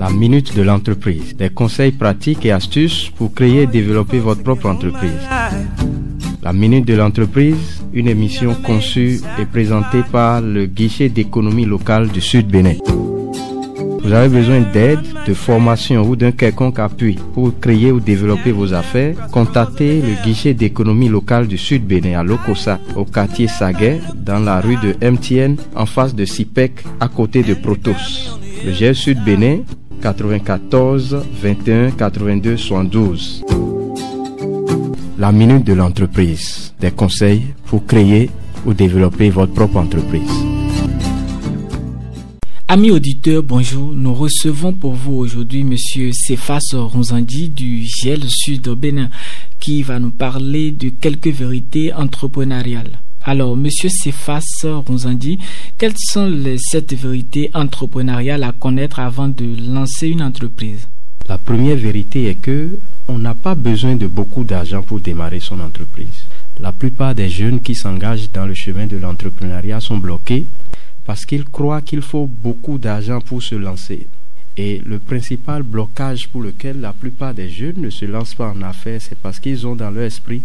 La minute de l'entreprise. Des conseils pratiques et astuces pour créer et développer votre propre entreprise. La minute de l'entreprise, une émission conçue et présentée par le guichet d'économie locale du Sud Bénin. Vous avez besoin d'aide, de formation ou d'un quelconque appui pour créer ou développer vos affaires? Contactez le guichet d'économie locale du Sud Bénin à Lokossa, au quartier Saguet, dans la rue de MTN, en face de Sipec, à côté de Protos. Le GR Sud Bénin, 94 21 82 72. La minute de l'entreprise. Des conseils pour créer ou développer votre propre entreprise. Amis auditeurs, bonjour. Nous recevons pour vous aujourd'hui Monsieur Cephas Ronzandi du GL Sud Bénin qui va nous parler de quelques vérités entrepreneuriales. Alors, Monsieur Cephas Ronzandi, quelles sont les 7 vérités entrepreneuriales à connaître avant de lancer une entreprise? La première vérité est que on n'a pas besoin de beaucoup d'argent pour démarrer son entreprise. La plupart des jeunes qui s'engagent dans le chemin de l'entrepreneuriat sont bloqués parce qu'ils croient qu'il faut beaucoup d'argent pour se lancer. Et le principal blocage pour lequel la plupart des jeunes ne se lancent pas en affaires, c'est parce qu'ils ont dans leur esprit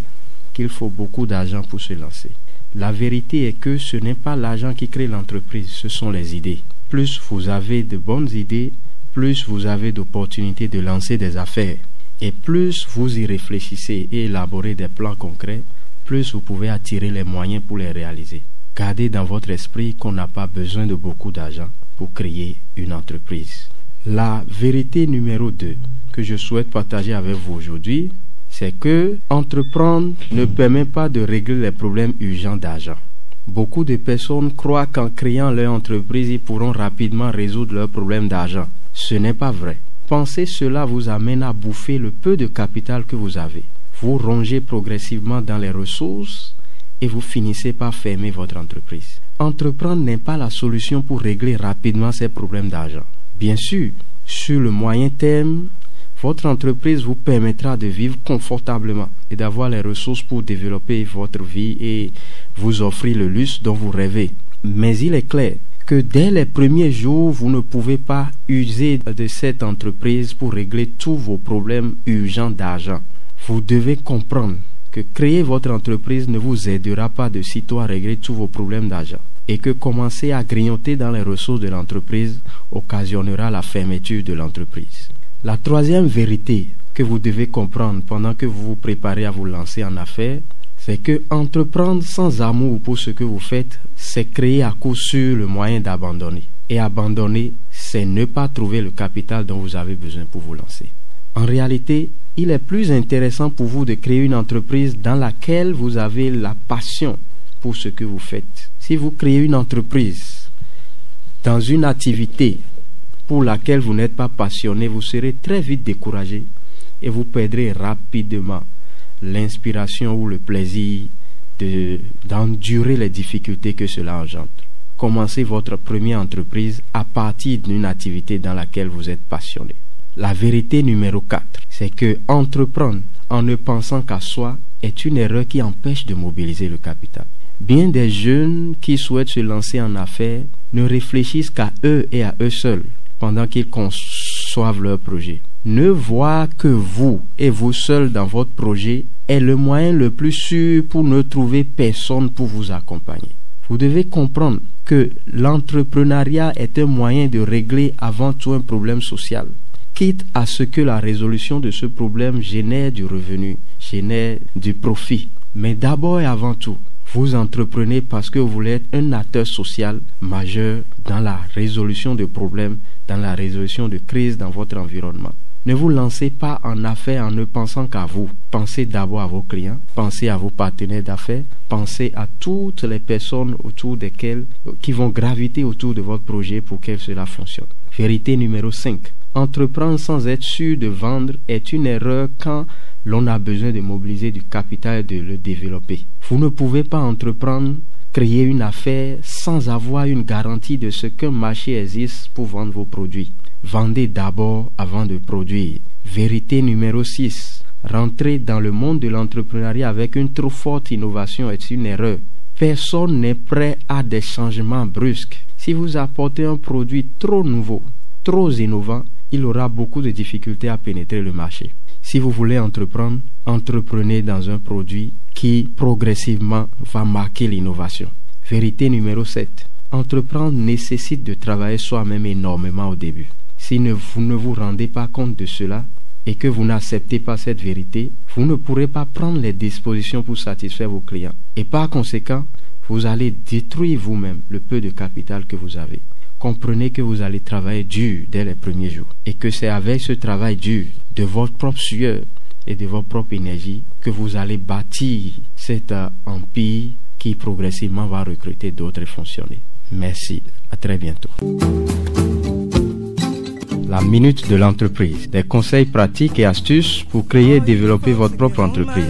qu'il faut beaucoup d'argent pour se lancer. La vérité est que ce n'est pas l'argent qui crée l'entreprise, ce sont les idées. Plus vous avez de bonnes idées, plus vous avez d'opportunités de lancer des affaires. Et plus vous y réfléchissez et élaborez des plans concrets, plus vous pouvez attirer les moyens pour les réaliser. Gardez dans votre esprit qu'on n'a pas besoin de beaucoup d'argent pour créer une entreprise. La vérité numéro 2 que je souhaite partager avec vous aujourd'hui, c'est que entreprendre ne permet pas de régler les problèmes urgents d'argent. Beaucoup de personnes croient qu'en créant leur entreprise, ils pourront rapidement résoudre leurs problèmes d'argent. Ce n'est pas vrai. Penser cela vous amène à bouffer le peu de capital que vous avez. Vous rongez progressivement dans les ressources et vous finissez par fermer votre entreprise. Entreprendre n'est pas la solution pour régler rapidement ces problèmes d'argent. Bien sûr, sur le moyen terme, votre entreprise vous permettra de vivre confortablement et d'avoir les ressources pour développer votre vie et vous offrir le luxe dont vous rêvez. Mais il est clair que dès les premiers jours, vous ne pouvez pas user de cette entreprise pour régler tous vos problèmes urgents d'argent. Vous devez comprendre que créer votre entreprise ne vous aidera pas de sitôt à régler tous vos problèmes d'argent et que commencer à grignoter dans les ressources de l'entreprise occasionnera la fermeture de l'entreprise. La troisième vérité que vous devez comprendre pendant que vous vous préparez à vous lancer en affaires, c'est que entreprendre sans amour pour ce que vous faites, c'est créer à coup sûr le moyen d'abandonner. Et abandonner, c'est ne pas trouver le capital dont vous avez besoin pour vous lancer. En réalité, il est plus intéressant pour vous de créer une entreprise dans laquelle vous avez la passion pour ce que vous faites. Si vous créez une entreprise dans une activité pour laquelle vous n'êtes pas passionné, vous serez très vite découragé et vous perdrez rapidement l'inspiration ou le plaisir d'endurer les difficultés que cela engendre. Commencez votre première entreprise à partir d'une activité dans laquelle vous êtes passionné. La vérité numéro 4, c'est que entreprendre en ne pensant qu'à soi est une erreur qui empêche de mobiliser le capital. Bien des jeunes qui souhaitent se lancer en affaires ne réfléchissent qu'à eux et à eux seuls pendant qu'ils conçoivent leur projet. Ne voir que vous et vous seul dans votre projet est le moyen le plus sûr pour ne trouver personne pour vous accompagner. Vous devez comprendre que l'entrepreneuriat est un moyen de régler avant tout un problème social, quitte à ce que la résolution de ce problème génère du revenu, génère du profit. Mais d'abord et avant tout, vous entreprenez parce que vous voulez être un acteur social majeur dans la résolution de problèmes, dans la résolution de crises dans votre environnement. Ne vous lancez pas en affaires en ne pensant qu'à vous. Pensez d'abord à vos clients, pensez à vos partenaires d'affaires, pensez à toutes les personnes autour desquelles qui vont graviter autour de votre projet pour que cela fonctionne. Vérité numéro 5. Entreprendre sans être sûr de vendre est une erreur quand l'on a besoin de mobiliser du capital et de le développer. Vous ne pouvez pas entreprendre, créer une affaire sans avoir une garantie de ce qu'un marché existe pour vendre vos produits. Vendez d'abord avant de produire. Vérité numéro 6. Rentrer dans le monde de l'entrepreneuriat avec une trop forte innovation est une erreur. Personne n'est prêt à des changements brusques. Si vous apportez un produit trop nouveau, trop innovant, il aura beaucoup de difficultés à pénétrer le marché. Si vous voulez entreprendre, entreprenez dans un produit qui progressivement va marquer l'innovation. Vérité numéro 7. Entreprendre nécessite de travailler soi-même énormément au début. Si vous ne vous rendez pas compte de cela et que vous n'acceptez pas cette vérité, vous ne pourrez pas prendre les dispositions pour satisfaire vos clients. Et par conséquent, vous allez détruire vous-même le peu de capital que vous avez. Comprenez que vous allez travailler dur dès les premiers jours et que c'est avec ce travail dur de votre propre sueur et de votre propre énergie que vous allez bâtir cet empire qui progressivement va recruter d'autres et fonctionner. Merci, à très bientôt. La minute de l'entreprise, des conseils pratiques et astuces pour créer et développer votre propre entreprise.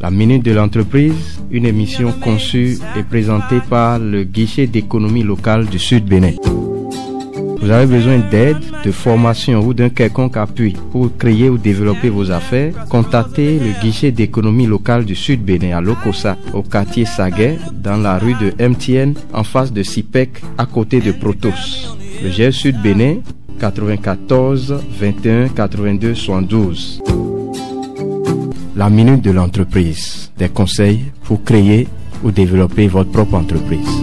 La minute de l'entreprise, une émission conçue et présentée par le guichet d'économie locale du Sud Bénin. Vous avez besoin d'aide, de formation ou d'un quelconque appui pour créer ou développer vos affaires? Contactez le guichet d'économie locale du Sud Bénin à Lokossa, au quartier Saguet, dans la rue de MTN, en face de Sipec, à côté de Protos. Le GR Sud Bénin, 94 21 82 72. La minute de l'entreprise, des conseils pour créer ou développer votre propre entreprise.